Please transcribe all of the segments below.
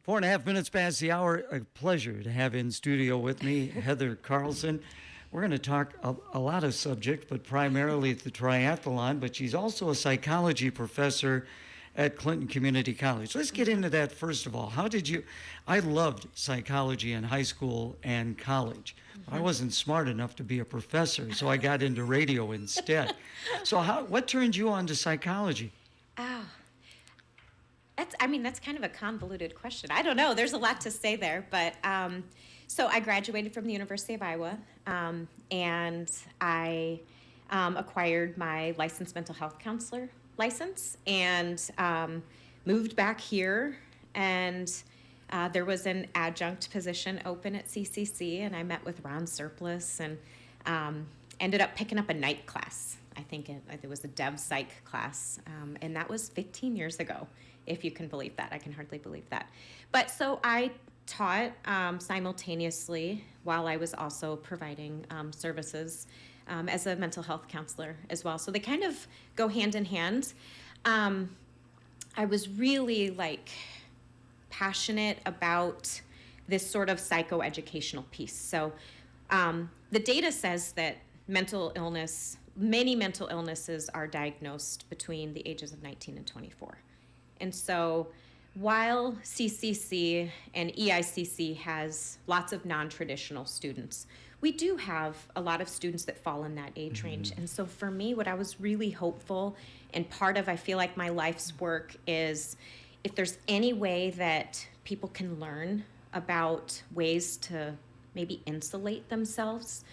4.5 minutes past the hour. A pleasure to have in studio with me Heather Carlson. We're going to talk a lot of subjects, but primarily the triathlon. But she's also a psychology professor at Clinton Community College. Let's get into that first of all. How did you? I loved psychology in high school and college. I wasn't smart enough to be a professor, so I got into radio instead. So, what turned you on to psychology? Oh, that's kind of a convoluted question. I don't know. There's a lot to say there, but so I graduated from the University of Iowa, and I acquired my licensed mental health counselor license, and moved back here, and there was an adjunct position open at CCC, and I met with Ron Surplus, and ended up picking up a night class. I think it was a Dev Psych class, and that was 15 years ago, if you can believe that. I can hardly believe that. But so I taught simultaneously while I was also providing services as a mental health counselor as well. So they kind of go hand in hand. I was really passionate about this sort of psychoeducational piece. So the data says that many mental illnesses are diagnosed between the ages of 19 and 24. And so while CCC and EICC has lots of non-traditional students, we do have a lot of students that fall in that age range. And so for me, what I was really hopeful, and part of, I feel like, my life's work is if there's any way that people can learn about ways to maybe insulate themselves.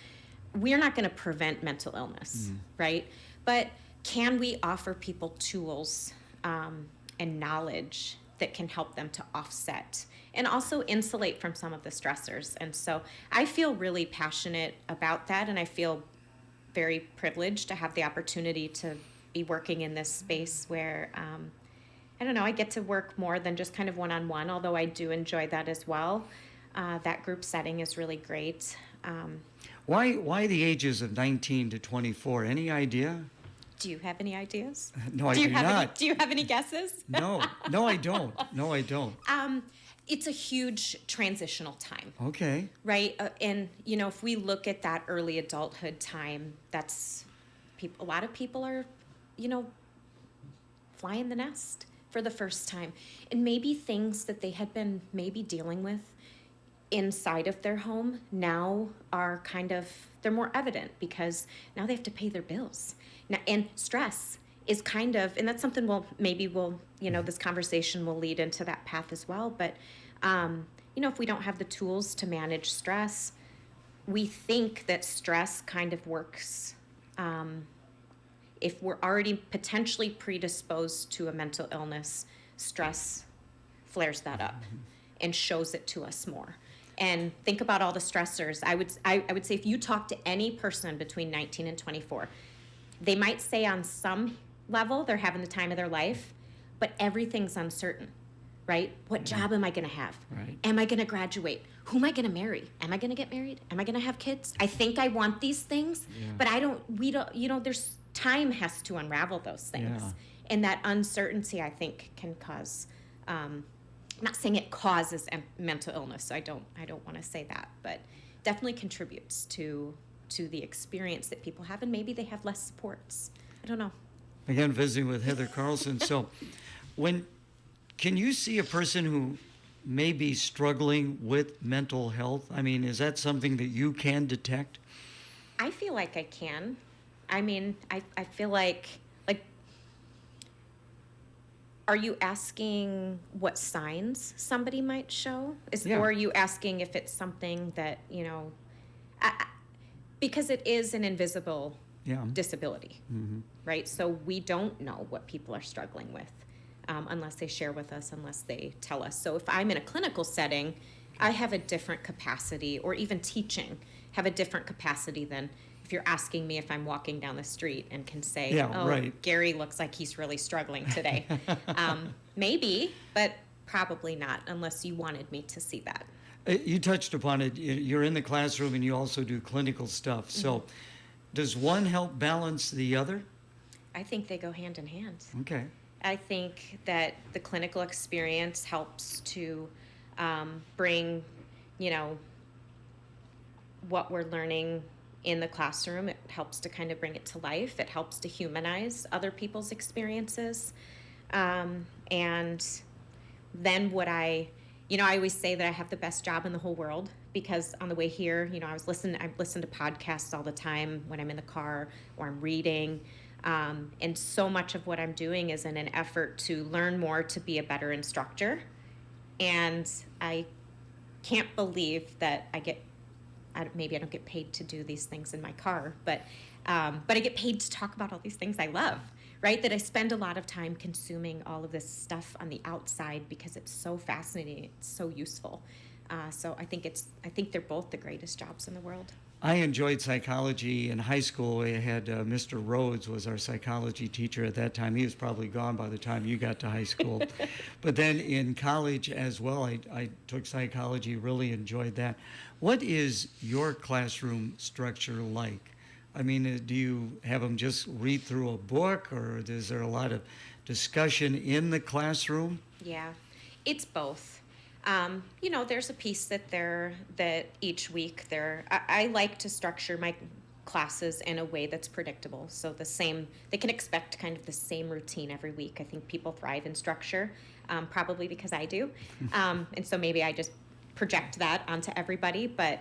We're not going to prevent mental illness, right? But can we offer people tools and knowledge that can help them to offset and also insulate from some of the stressors? And so I feel really passionate about that, and I feel very privileged to have the opportunity to be working in this space where, I don't know, I get to work more than just kind of one-on-one, although I do enjoy that as well. That group setting is really great. Why the ages of 19 to 24? Any idea? Do you have any ideas? No, I do not. Do you have any guesses? No, I don't. No, I don't. It's a huge transitional time. Okay. Right? And, if we look at that early adulthood time, a lot of people are, flying the nest for the first time. And maybe things that they had been maybe dealing with inside of their home now are they're more evident because now they have to pay their bills. Now, and stress is and that's something this conversation will lead into that path as well. But, if we don't have the tools to manage stress, we think that stress kind of works. If we're already potentially predisposed to a mental illness, stress flares that up and shows it to us more. And think about all the stressors. I would say if you talk to any person between 19 and 24, they might say on some level they're having the time of their life, but everything's uncertain, right? What job am I going to have? Right. Am I going to graduate? Who am I going to marry? Am I going to get married? Am I going to have kids? I think I want these things, but there's time has to unravel those things. Yeah. And that uncertainty, I think, can cause, I'm not saying it causes mental illness, so I don't want to say that, but definitely contributes to the experience that people have, and maybe they have less supports. I don't know. Again, visiting with Heather Carlson. So, can you see a person who may be struggling with mental health? I mean, is that something that you can detect? I feel like I can. I feel like, are you asking what signs somebody might show? Or are you asking if it's something that, because it is an invisible disability, right? So we don't know what people are struggling with unless they share with us, unless they tell us. So if I'm in a clinical setting, I have a different capacity, or even teaching, have a different capacity than if you're asking me if I'm walking down the street and can say, right. Gary looks like he's really struggling today. Maybe, but probably not unless you wanted me to see that. You touched upon it. You're in the classroom and you also do clinical stuff. So does one help balance the other? I think they go hand in hand. Okay. I think that the clinical experience helps to bring, you know, what we're learning in the classroom. It helps to kind of bring it to life. It helps to humanize other people's experiences. And then I always say that I have the best job in the whole world, because on the way here, I listen to podcasts all the time when I'm in the car or I'm reading. And so much of what I'm doing is in an effort to learn more, to be a better instructor. And I can't believe that maybe I don't get paid to do these things in my car, but I get paid to talk about all these things I love, right? That I spend a lot of time consuming all of this stuff on the outside because it's so fascinating, it's so useful. So I think they're both the greatest jobs in the world. I enjoyed psychology in high school. We had Mr. Rhodes was our psychology teacher at that time. He was probably gone by the time you got to high school. But then in college as well, I took psychology, really enjoyed that. What is your classroom structure like? I mean, do you have them just read through a book, or is there a lot of discussion in the classroom? Yeah, it's both. There's a piece that each week I like to structure my classes in a way that's predictable. So they can expect kind of the same routine every week. I think people thrive in structure, probably because I do. And so maybe I just project that onto everybody. But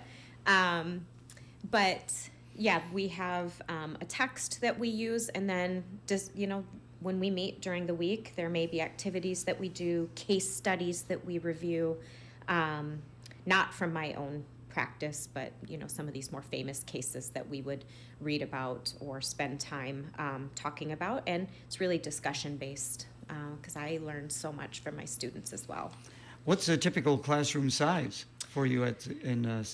yeah, we have a text that we use, and then when we meet during the week, there may be activities that we do, case studies that we review, not from my own practice, but some of these more famous cases that we would read about or spend time talking about. And it's really discussion based, because I learn so much from my students as well. What's a typical classroom size for you in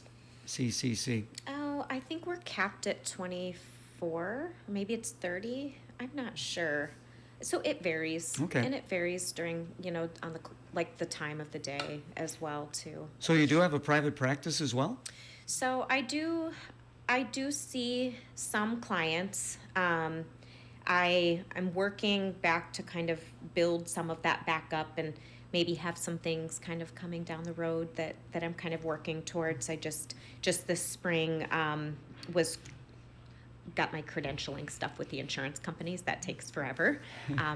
CCC? Oh, I think we're capped at 24. Maybe it's 30. I'm not sure. So it varies. Okay. And it varies during, on the time of the day as well too. So you do have a private practice as well? So I do see some clients. I'm working back to kind of build some of that back up, and maybe have some things kind of coming down the road that I'm kind of working towards. I just this spring got my credentialing stuff with the insurance companies. That takes forever.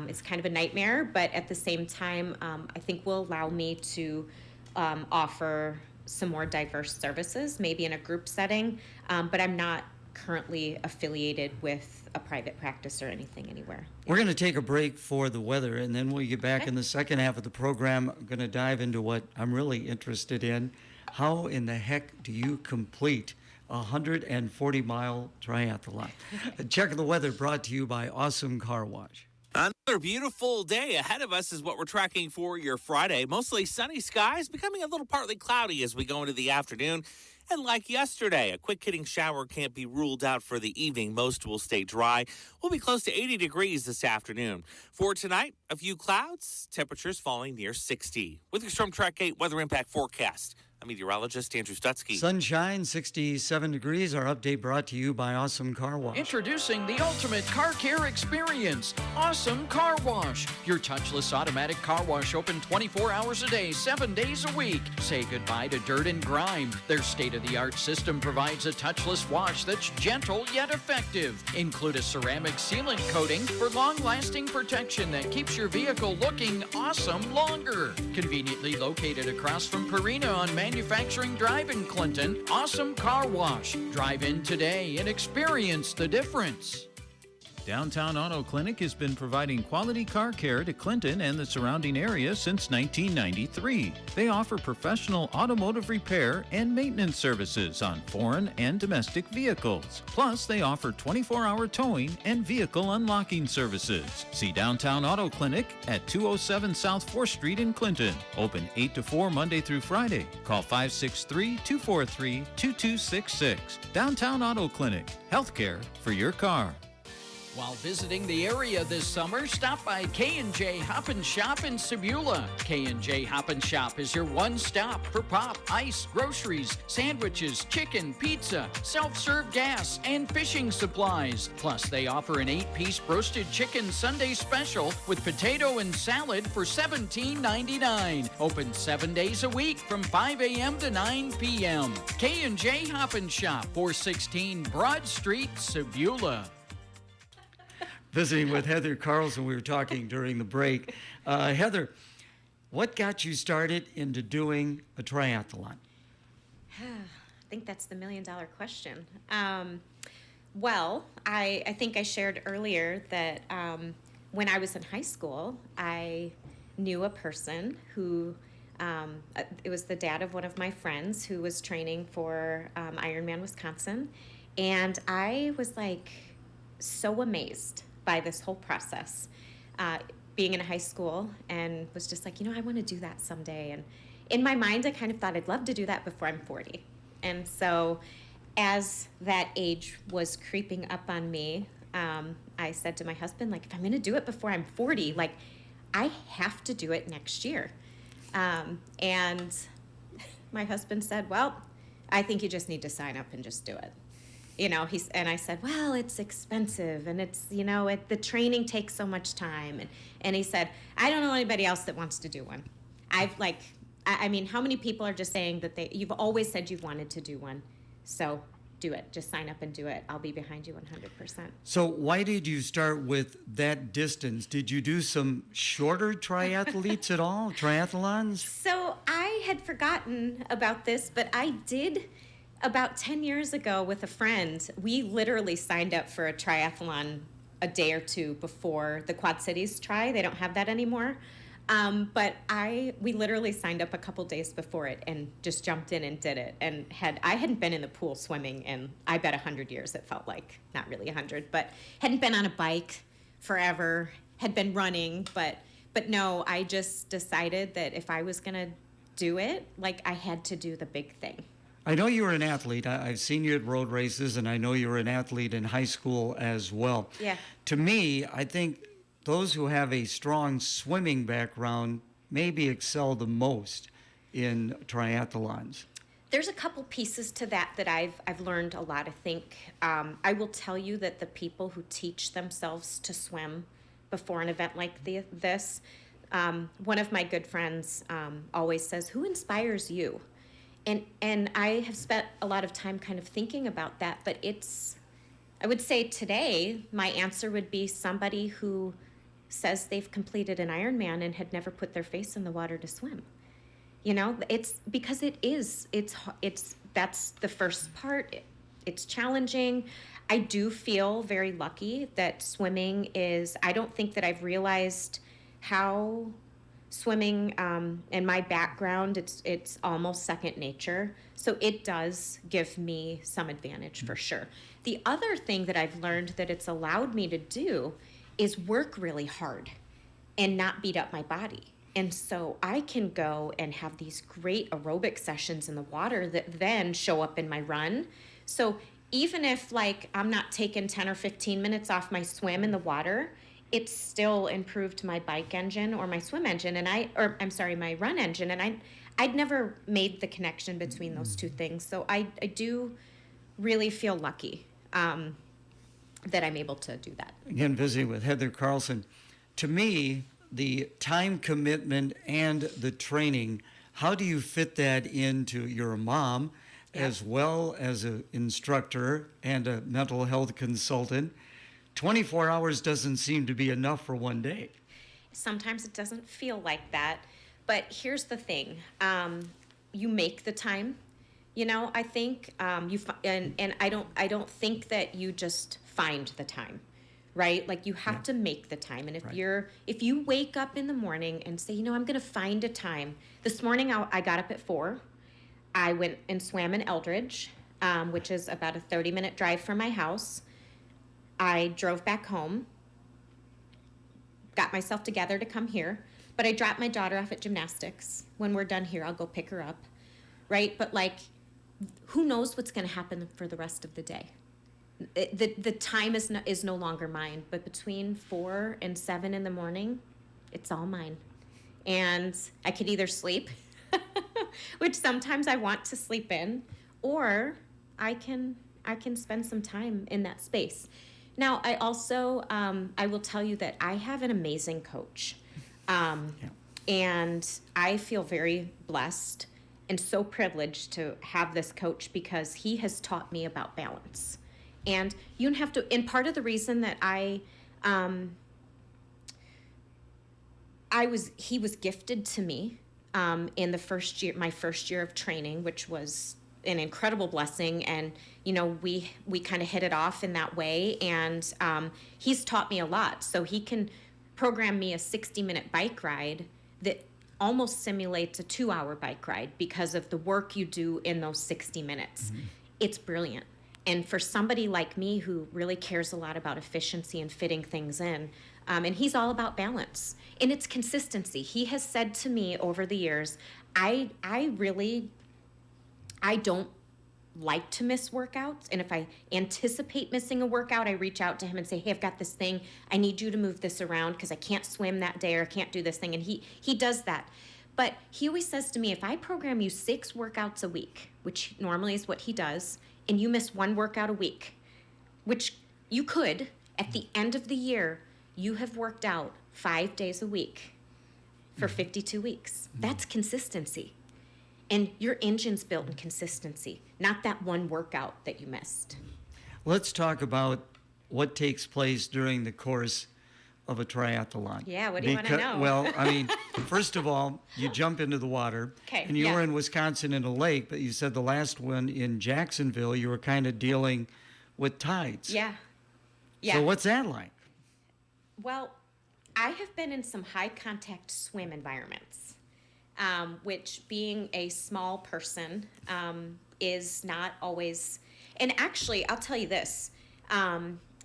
It's kind of a nightmare, but at the same time, I think will allow me to offer some more diverse services, maybe in a group setting, but I'm not currently affiliated with a private practice or anything anywhere. We're going to take a break for the weather, and then we'll get back Okay. in the second half of the program. I'm going to dive into what I'm really interested in. How in the heck do you complete a 140-mile triathlon? Check the weather brought to you by Awesome Car Wash. Another beautiful day ahead of us is what we're tracking for your Friday. Mostly sunny skies, becoming a little partly cloudy as we go into the afternoon. And like yesterday, a quick hitting shower can't be ruled out for the evening. Most will stay dry. We'll be close to 80 degrees this afternoon. For tonight, a few clouds, temperatures falling near 60. With your Storm Track 8 weather impact forecast, I'm meteorologist Andrew Stutzky. Sunshine, 67 degrees. Our update brought to you by Awesome Car Wash. Introducing the ultimate car care experience, Awesome Car Wash. Your touchless automatic car wash open 24 hours a day, 7 days a week. Say goodbye to dirt and grime. Their state-of-the-art system provides a touchless wash that's gentle yet effective. Include a ceramic sealant coating for long-lasting protection that keeps your vehicle looking awesome longer. Conveniently located across from Purina on Manufacturing Drive in Clinton, Awesome Car Wash. Drive in today and experience the difference. Downtown Auto Clinic has been providing quality car care to Clinton and the surrounding area since 1993. They offer professional automotive repair and maintenance services on foreign and domestic vehicles. Plus, they offer 24-hour towing and vehicle unlocking services. See Downtown Auto Clinic at 207 South 4th Street in Clinton. Open 8 to 4 Monday through Friday. Call 563-243-2266. Downtown Auto Clinic. Healthcare for your car. While visiting the area this summer, stop by K&J Hop and Shop in Sebula. K&J Hop and Shop is your one stop for pop, ice, groceries, sandwiches, chicken, pizza, self-serve gas, and fishing supplies. Plus, they offer an 8-piece roasted chicken Sunday special with potato and salad for $17.99. Open 7 days a week from 5 a.m. to 9 p.m. K&J Hop and Shop, 416 Broad Street, Sebula. Visiting with Heather Carlson, we were talking during the break. Heather, what got you started into doing a triathlon? I think that's the million-dollar question. Well, I think I shared earlier that when I was in high school, I knew a person who, it was the dad of one of my friends who was training for Ironman Wisconsin, and I was like so amazed by this whole process, being in high school, and was just like, I want to do that someday. And in my mind, I kind of thought I'd love to do that before I'm 40. And so as that age was creeping up on me, I said to my husband, like, if I'm going to do it before I'm 40, like, I have to do it next year. And my husband said, well, I think you just need to sign up and just do it. And I said, well, it's expensive, and it's, the training takes so much time. And he said, I don't know anybody else that wants to do one. I mean, how many people are just saying that you've always said you've wanted to do one, so do it. Just sign up and do it. I'll be behind you 100%. So why did you start with that distance? Did you do some shorter triathletes at all, triathlons? So I had forgotten about this, but I did. About 10 years ago with a friend, we literally signed up for a triathlon a day or two before the Quad Cities Tri. They don't have that anymore. But we literally signed up a couple days before it and just jumped in and did it. And I hadn't been in the pool swimming in, I bet, 100 years, it felt like. Not really 100, but hadn't been on a bike forever, had been running. But no, I just decided that if I was going to do it, like, I had to do the big thing. I know you were an athlete. I've seen you at road races, and I know you were an athlete in high school as well. Yeah. To me, I think those who have a strong swimming background maybe excel the most in triathlons. There's a couple pieces to that I've learned a lot. I think I will tell you that the people who teach themselves to swim before an event like this, one of my good friends always says, "Who inspires you?" And I have spent a lot of time kind of thinking about that, but I would say today, my answer would be somebody who says they've completed an Ironman and had never put their face in the water to swim. It's because that's the first part. It's challenging. I do feel very lucky that swimming I don't think that I've realized how swimming, and my background, it's almost second nature. So it does give me some advantage for sure. The other thing that I've learned that it's allowed me to do is work really hard and not beat up my body. And so I can go and have these great aerobic sessions in the water that then show up in my run. So even if I'm not taking 10 or 15 minutes off my swim in the water, it's still improved my bike engine or my swim engine, my run engine, and I'd never made the connection between those two things. So I do really feel lucky that I'm able to do that. Again, visiting with Heather Carlson. To me, the time commitment and the training, how do you fit that into your mom, as well as an instructor and a mental health consultant? 24 hours doesn't seem to be enough for one day. Sometimes it doesn't feel like that, but here's the thing. You make the time. I think and I don't think that you just find the time, right? Like, you have to make the time. And if you wake up in the morning and say, I'm going to find a time. This morning I got up at 4. I went and swam in Eldridge, which is about a 30-minute drive from my house. I drove back home, got myself together to come here, but I dropped my daughter off at gymnastics. When we're done here, I'll go pick her up, right? But who knows what's going to happen for the rest of the day? the time is no longer mine, but between 4 and 7 in the morning, it's all mine. And I could either sleep, which sometimes I want to sleep in, or I can spend some time in that space. Now, I also I will tell you that I have an amazing coach, and I feel very blessed and so privileged to have this coach because he has taught me about balance. And you don't have to. And part of the reason that he was gifted to me in the first year, my first year of training, which was an incredible blessing. And, you know, we kind of hit it off in that way. And he's taught me a lot. So he can program me a 60-minute bike ride that almost simulates a 2-hour bike ride because of the work you do in those 60 minutes. Mm-hmm. It's brilliant. And for somebody like me who really cares a lot about efficiency and fitting things in, and he's all about balance, and it's consistency. He has said to me over the years, I don't like to miss workouts. And if I anticipate missing a workout, I reach out to him and say, hey, I've got this thing. I need you to move this around because I can't swim that day or I can't do this thing. And he does that. But he always says to me, if I program you 6 workouts a week, which normally is what he does, and you miss 1 workout a week, which you could, at the end of the year, you have worked out 5 days a week for 52 weeks. That's consistency. And your engine's built in consistency, not that one workout that you missed. Let's talk about what takes place during the course of a triathlon. Yeah, what do you want to know? Well, I mean, first of all, you jump into the water. Okay, and you were in Wisconsin in a lake, but you said the last one in Jacksonville, you were kind of dealing with tides. Yeah. So what's that like? Well, I have been in some high contact swim environments, which being a small person is not always, and actually I'll tell you this,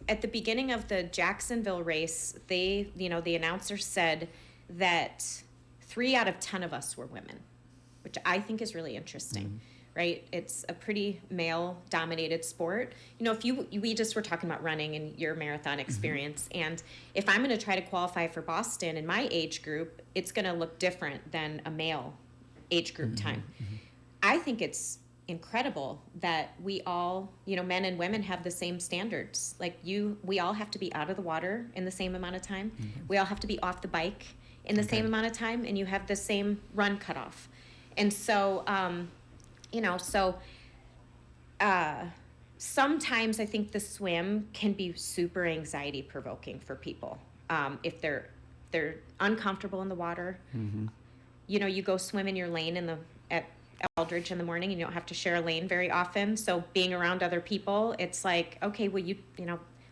at the beginning of the Jacksonville race, the announcer said that 3 out of 10 of us were women, which I think is really interesting. Right? It's a pretty male-dominated sport. You know, we just were talking about running and your marathon experience, and if I'm going to try to qualify for Boston in my age group, it's going to look different than a male age group time. I think it's incredible that we all, men and women have the same standards. Like we all have to be out of the water in the same amount of time. We all have to be off the bike in the same amount of time, and you have the same run cutoff. And so, sometimes I think the swim can be super anxiety provoking for people. If they're uncomfortable in the water, you go swim in your lane at Eldridge in the morning, and you don't have to share a lane very often. So being around other people, it's like, okay, well,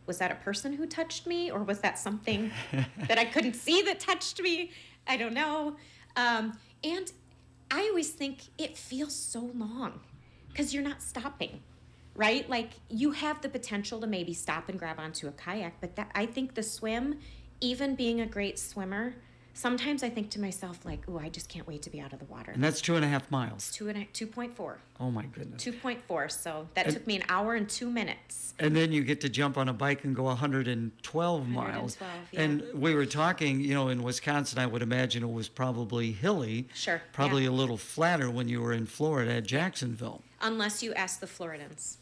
was that a person who touched me, or was that something that I couldn't see that touched me? I don't know. And I always think it feels so long because you're not stopping, right? Like you have the potential to maybe stop and grab onto a kayak, but I think the swim, even being a great swimmer, sometimes I think to myself like, oh, I just can't wait to be out of the water. And that's 2.5 miles. 2.4. Oh my goodness. 2.4. So that took me an hour and 2 minutes. And then you get to jump on a bike and go 112 miles. 112, yeah. And we were talking, in Wisconsin, I would imagine it was probably hilly. Sure. Probably a little flatter when you were in Florida at Jacksonville. Unless you ask the Floridans,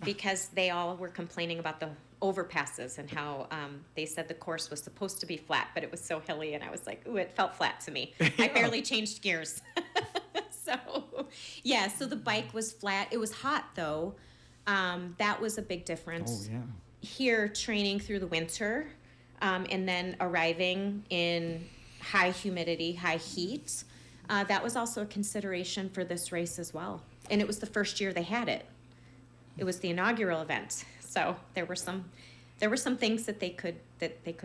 because they all were complaining about the overpasses and how they said the course was supposed to be flat, but it was so hilly, and I was like, ooh, it felt flat to me. I barely changed gears. So the bike was flat. It was hot, though. That was a big difference. Oh, yeah. Here, training through the winter, and then arriving in high humidity, high heat, that was also a consideration for this race as well. And it was the first year they had it. It was the inaugural event. So there were some things that they could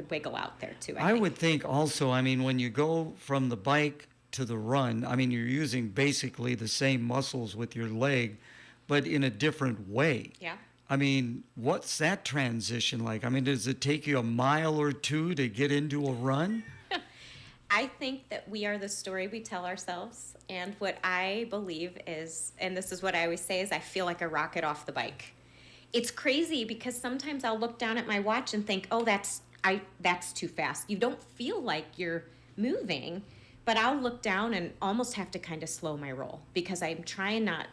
wiggle out there too. I think. Would think also, when you go from the bike to the run, you're using basically the same muscles with your leg, but in a different way. Yeah. What's that transition like? Does it take you a mile or two to get into a run? I think that we are the story we tell ourselves. And what I believe is, and this is what I always say, is I feel like a rocket off the bike. it's crazy because sometimes I'll look down at my watch and think, oh, that's too fast. You don't feel like you're moving, but I'll look down and almost have to kind of slow my roll because I'm trying not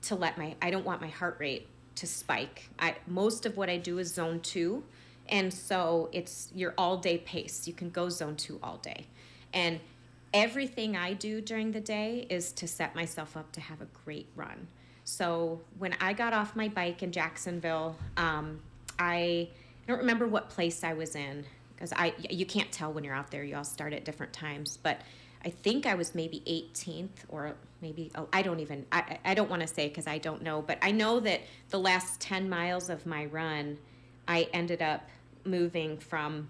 to I don't want my heart rate to spike. Most of what I do is zone 2. And so it's your all day pace. You can go zone 2 all day. And everything I do during the day is to set myself up to have a great run. So when I got off my bike in Jacksonville, I don't remember what place I was in because you can't tell when you're out there. You all start at different times, but I think I was maybe 18th or maybe, I don't want to say because I don't know, but I know that the last 10 miles of my run, I ended up moving from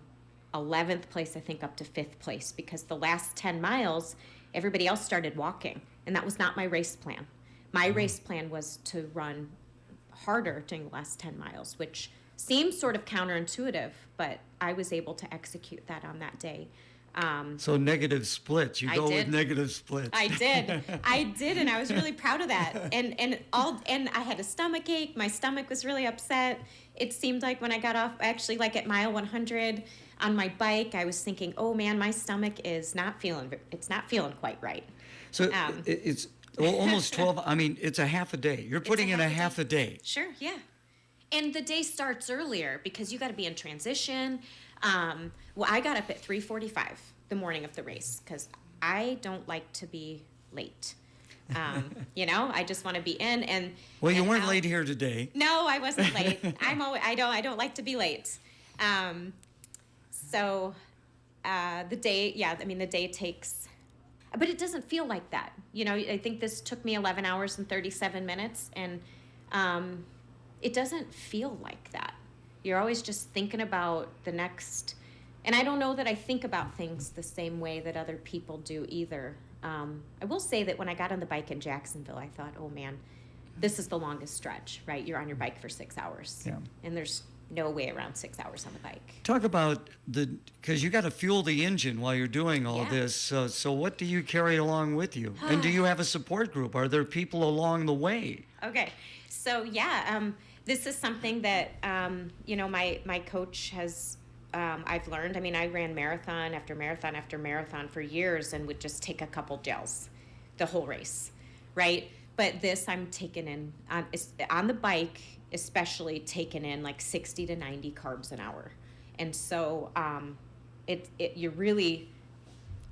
11th place, I think, up to 5th place because the last 10 miles, everybody else started walking, and that was not my race plan. My race plan was to run harder during the last 10 miles, which seems sort of counterintuitive, but I was able to execute that on that day. So negative splits. You go with negative splits. I did, and I was really proud of that. And I had a stomach ache. My stomach was really upset. It seemed like when I got off, actually, like at mile 100 on my bike, I was thinking, oh man, my stomach is not feeling. It's not feeling quite right. So it's almost 12. I mean, it's a half a day. You're putting in a half a day. Sure, yeah. And the day starts earlier because you got to be in transition. Well, I got up at 3:45 the morning of the race because I don't like to be late. I just want to be in and. Well, you weren't late here today. No, I wasn't late. I don't like to be late. So the day takes, but it doesn't feel like that. I think this took me 11 hours and 37 minutes, and it doesn't feel like that. You're always just thinking about the next, and I don't know that I think about things the same way that other people do either. I will say that when I got on the bike in Jacksonville, I thought, oh man, this is the longest stretch, right? You're on your bike for 6 hours. Yeah. And there's no way around 6 hours on the bike. Talk about because you got to fuel the engine while you're doing all this. So what do you carry along with you? And do you have a support group? Are there people along the way? Okay. So this is something that, my coach has, I've learned. I mean, I ran marathon after marathon after marathon for years and would just take a couple gels the whole race, right? But this I'm taking in, on the bike, especially taking in like 60 to 90 carbs an hour. And so you're really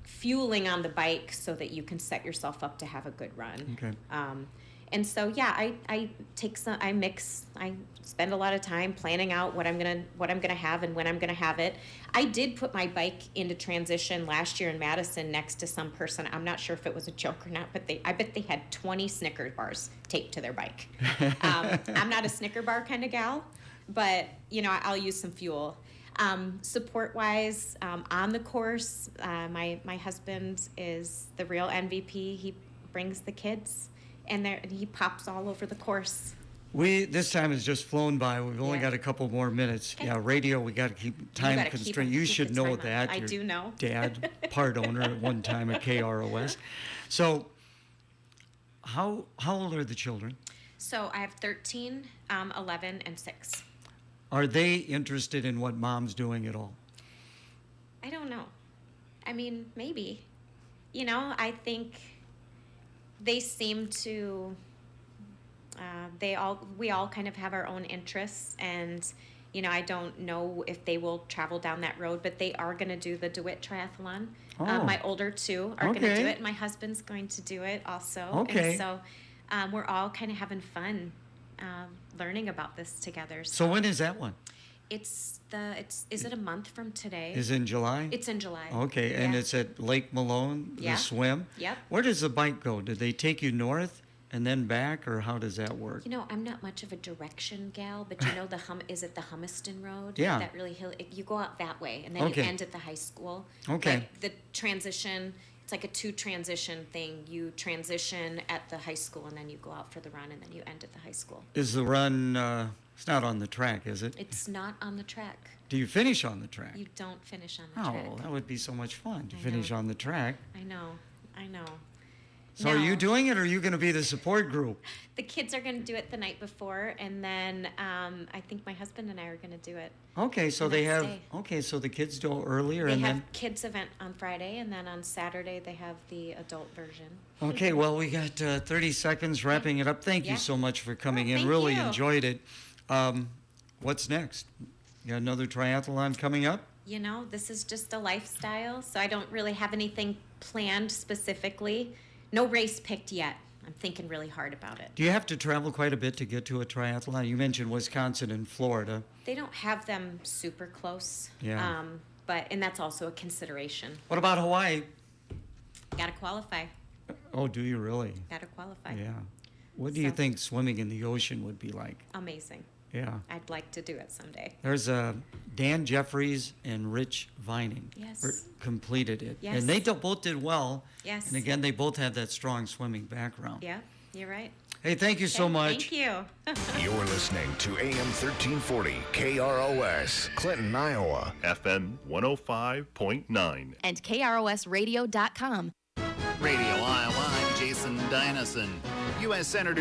fueling on the bike so that you can set yourself up to have a good run. Okay. And so, I spend a lot of time planning out what I'm gonna have and when I'm gonna have it. I did put my bike into transition last year in Madison next to some person. I'm not sure if it was a joke or not, but I bet they had 20 Snickers bars taped to their bike. I'm not a Snicker bar kind of gal, but I'll use some fuel. Support wise, on the course, my husband is the real MVP. He brings the kids. And he pops all over the course. This time has just flown by. We've only got a couple more minutes. Okay. Yeah, radio, we got to keep time constrained. You should know that. I do know. Dad, part owner at one time at KROS. So how old are the children? So I have 13, 11, and 6. Are they interested in what mom's doing at all? I don't know. I mean, maybe. I think they seem to, we all kind of have our own interests, and, I don't know if they will travel down that road, but they are going to do the DeWitt Triathlon. Oh. My older two are going to do it. My husband's going to do it also. Okay. And so we're all kind of having fun learning about this together. So when is that one? Is it a month from today? Is it in July? It's in July. Okay, and it's at Lake Malone, the swim? Yep. Where does the bike go? Do they take you north and then back, or how does that work? I'm not much of a direction gal, but is it the Humiston Road? Yeah. That really you go out that way, and then you end at the high school. Okay. Like the transition, it's like a 2 transition thing. You transition at the high school, and then you go out for the run, and then you end at the high school. Is the run, it's not on the track, is it? It's not on the track. Do you finish on the track? You don't finish on the track. Oh, that would be so much fun to finish on the track. I know. So are you No. doing it, or are you going to be the support group? The kids are going to do it the night before, and then I think my husband and I are going to do it. Okay, so The they next have. day. Okay, so the kids do it earlier, They and have then. kids event on Friday, and then on Saturday they have the adult version. Okay, well, we got 30 seconds wrapping it up. Thank you Yeah. so much for coming in. thank Really you. enjoyed it. What's next? You got another triathlon coming up? You know, this is just a lifestyle, so I don't really have anything planned specifically. No race picked yet. I'm thinking really hard about it. Do you have to travel quite a bit to get to a triathlon? You mentioned Wisconsin and Florida. They don't have them super close. Yeah. And that's also a consideration. What about Hawaii? Gotta qualify. Oh, do you really? Gotta qualify. Yeah. What do you So- think swimming in the ocean would be like? Amazing. Yeah. I'd like to do it someday. There's Dan Jeffries and Rich Vining. Yes. Completed it. Yes. And they both did well. Yes. And again, they both have that strong swimming background. Yeah, you're right. Hey, thank you so Okay, much. Thank you. You're listening to AM 1340 KROS, Clinton, Iowa. FM 105.9. And KROSradio.com. Radio Iowa, I'm Jason Dynison. U.S. Senator